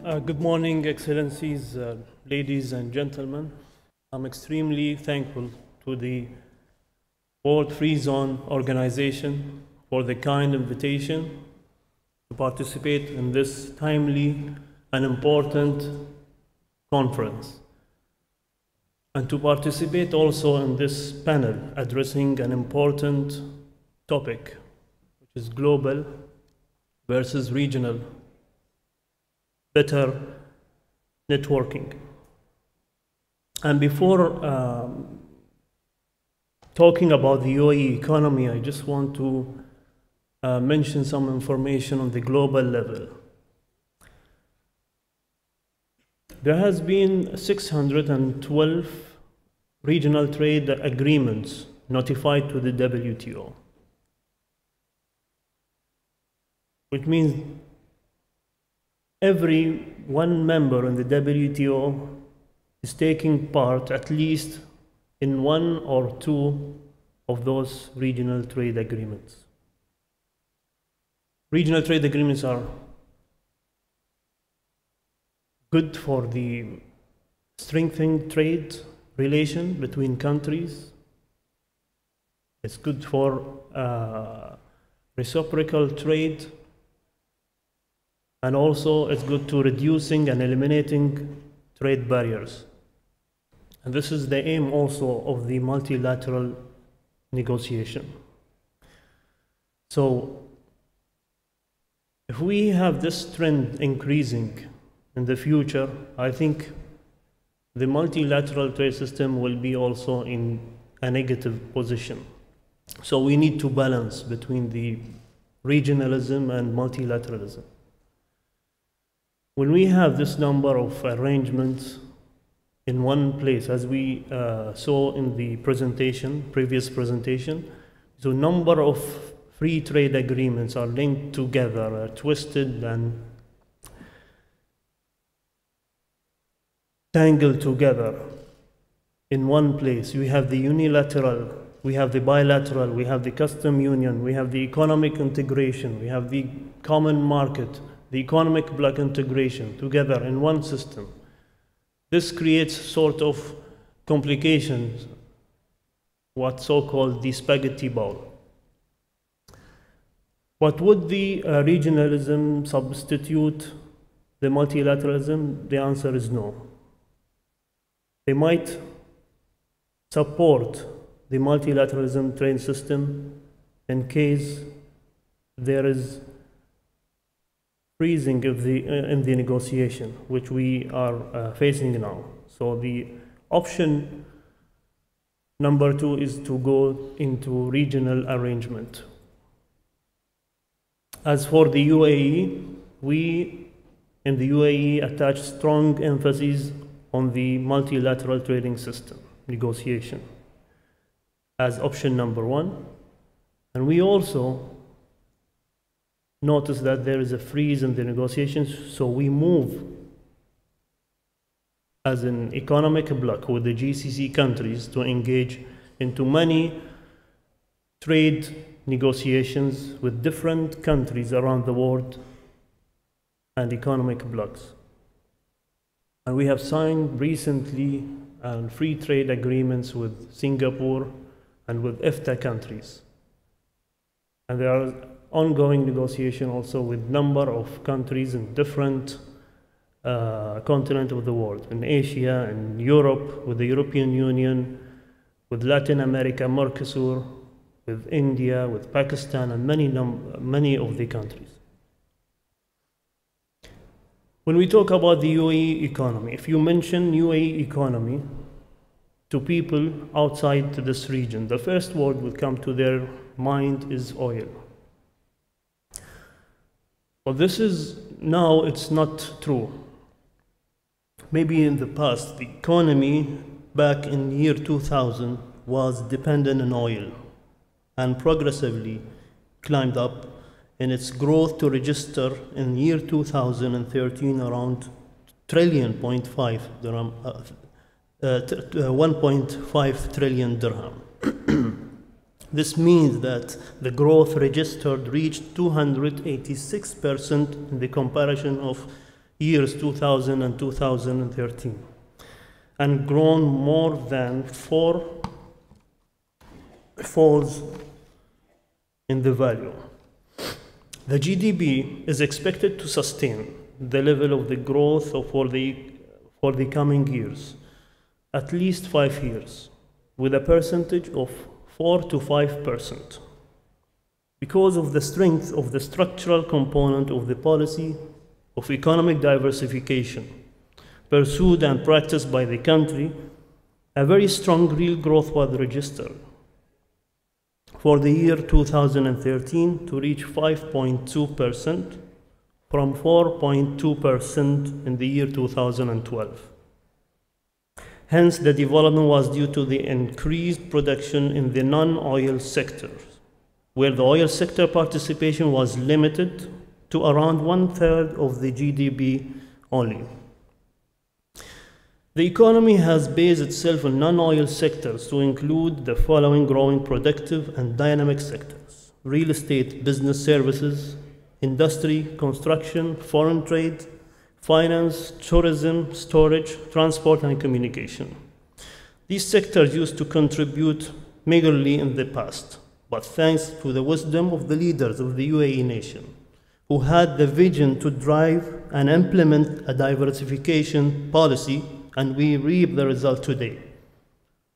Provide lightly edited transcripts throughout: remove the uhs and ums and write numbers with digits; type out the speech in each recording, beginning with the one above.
Good morning, Excellencies, ladies and gentlemen. I'm extremely thankful to the World Free Zone Organization for the kind invitation to participate in this timely and important conference, and to participate also in this panel addressing an important topic, which is global versus regional better networking. And before talking about the UAE economy, I just want to mention some information on the global level. There has been 612 regional trade agreements notified to the WTO, which means every one member in the WTO is taking part at least in one or two of those regional trade agreements. Regional trade agreements are good for the strengthening trade relation between countries. It's good for reciprocal trade. And also, it's good to reducing and eliminating trade barriers. And this is the aim also of the multilateral negotiation. So, if we have this trend increasing in the future, I think the multilateral trade system will be also in a negative position. So we need to balance between the regionalism and multilateralism. When we have this number of arrangements in one place, as we saw in the previous presentation, so number of free trade agreements are linked together, twisted and tangled together in one place. We have the unilateral, we have the bilateral, we have the custom union, we have the economic integration, we have the common market, the economic bloc integration together in one system. This creates sort of complications, what so-called the spaghetti bowl. But would the regionalism substitute the multilateralism? The answer is no. They might support the multilateralism trade system in case there is freezing of in the negotiation, which we are facing now. So the option number 2 is to go into regional arrangement. As for the UAE, we in the UAE attach strong emphasis on the multilateral trading system negotiation as option number 1. And we also notice that there is a freeze in the negotiations, so we move as an economic bloc with the GCC countries to engage into many trade negotiations with different countries around the world and economic blocs. And we have signed recently free trade agreements with Singapore and with EFTA countries. And there are ongoing negotiation also with number of countries in different continent of the world, in Asia, in Europe, with the European Union, with Latin America, Mercosur, with India, with Pakistan, and many of the countries. When we talk about the UAE economy, if you mention UAE economy to people outside this region, the first word will come to their mind is oil. But this is now, it's not true. Maybe in the past, the economy back in year 2000 was dependent on oil and progressively climbed up in its growth to register in year 2013 around $1.5 trillion dirham. This means that the growth registered reached 286% in the comparison of years 2000 and 2013, and grown more than four-folds in the value. The GDP is expected to sustain the level of the growth for the coming years, at least 5 years, with a percentage of 4 to 5%, because of the strength of the structural component of the policy of economic diversification pursued and practiced by the country. A very strong real growth was registered for the year 2013 to reach 5.2% from 4.2% in the year 2012. Hence, the development was due to the increased production in the non-oil sectors, where the oil sector participation was limited to around 1/3 of the GDP only. The economy has based itself on non-oil sectors to include the following growing productive and dynamic sectors: real estate, business services, industry, construction, foreign trade, finance, tourism, storage, transport, and communication. These sectors used to contribute meagerly in the past, but thanks to the wisdom of the leaders of the UAE nation, who had the vision to drive and implement a diversification policy, and we reap the result today.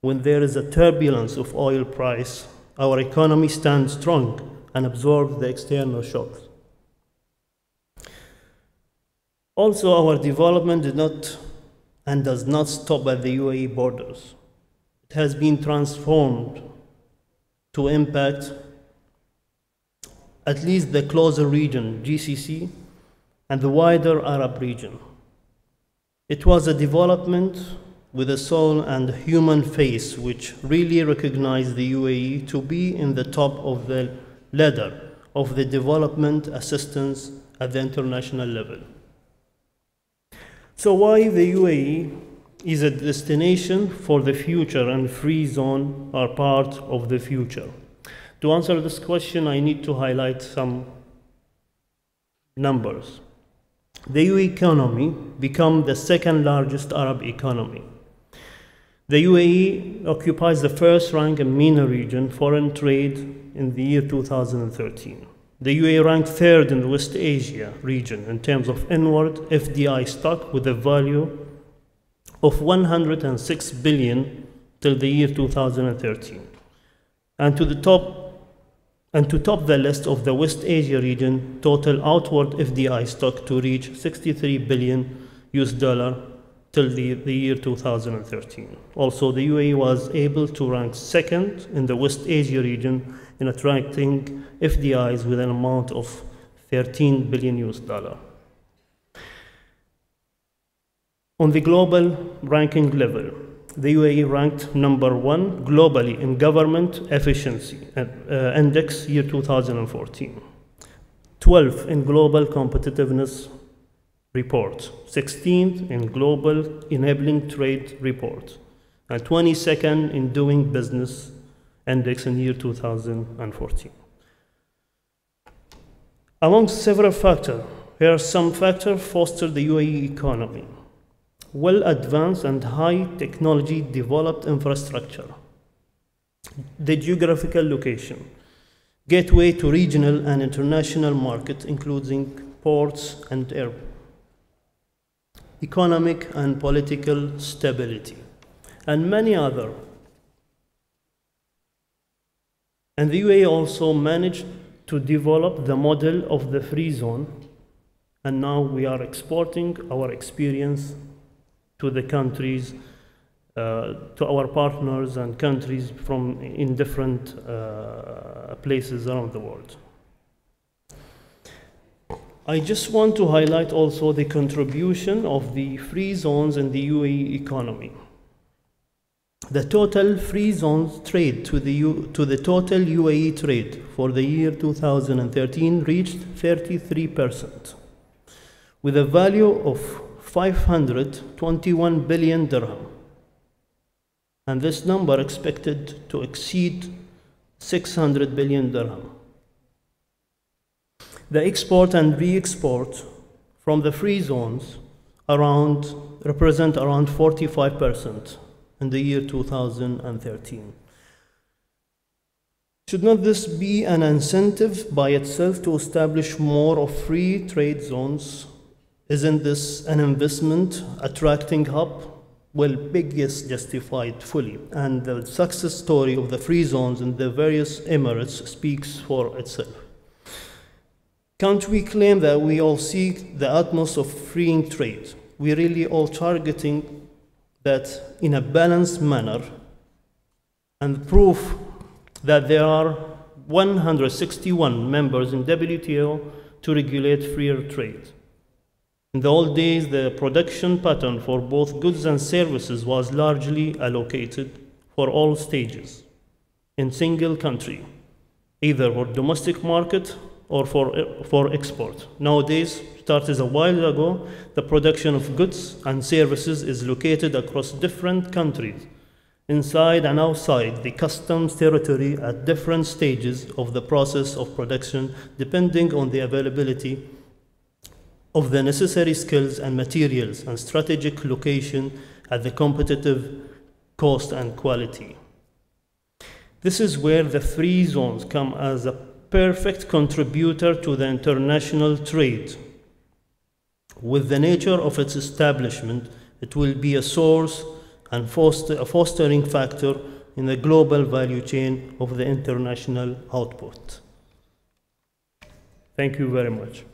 When there is a turbulence of oil price, our economy stands strong and absorbs the external shocks. Also, our development did not and does not stop at the UAE borders. It has been transformed to impact at least the closer region, GCC, and the wider Arab region. It was a development with a soul and a human face, which really recognized the UAE to be in the top of the ladder of the development assistance at the international level. So why the UAE is a destination for the future and free zone are part of the future? To answer this question, I need to highlight some numbers. The UAE economy became the second largest Arab economy. The UAE occupies the first rank in MENA region foreign trade in the year 2013. The UAE ranked third in the West Asia region in terms of inward FDI stock, with a value of 106 billion till the year 2013. And to top the list of the West Asia region, total outward FDI stock to reach 63 billion US dollar till the year 2013. Also, the UAE was able to rank second in the West Asia region in attracting FDIs with an amount of 13 billion US dollar. On the global ranking level, the UAE ranked number 1 globally in government efficiency index year 2014, 12th in global competitiveness report, 16th in global enabling trade report, and 22nd in doing business index in year 2014. Among several factors, here are some factors fostered the UAE economy: well advanced and high technology developed infrastructure, the geographical location, gateway to regional and international markets, including ports and airports, economic and political stability, and many others. And the UAE also managed to develop the model of the free zone, and now we are exporting our experience to the countries, to our partners and countries in different places around the world. I just want to highlight also the contribution of the free zones in the UAE economy. The total free zones trade to the total UAE trade for the year 2013 reached 33%, with a value of 521 billion dirham, and this number expected to exceed 600 billion dirham. The export and re-export from the free zones represent around 45% in the year 2013. Should not this be an incentive by itself to establish more of free trade zones? Isn't this an investment attracting hub? Well, big yes, justified fully. And the success story of the free zones in the various emirates speaks for itself. Can't we claim that we all seek the utmost of freeing trade? We really all targeting that in a balanced manner, and proof that there are 161 members in WTO to regulate freer trade. In the old days, the production pattern for both goods and services was largely allocated for all stages in single country, either for domestic market or for export. Nowadays, started a while ago, the production of goods and services is located across different countries, inside and outside the customs territory at different stages of the process of production, depending on the availability of the necessary skills and materials and strategic location at the competitive cost and quality. This is where the free zones come as a perfect contributor to the international trade. With the nature of its establishment, it will be a source and a fostering factor in the global value chain of the international output. Thank you very much.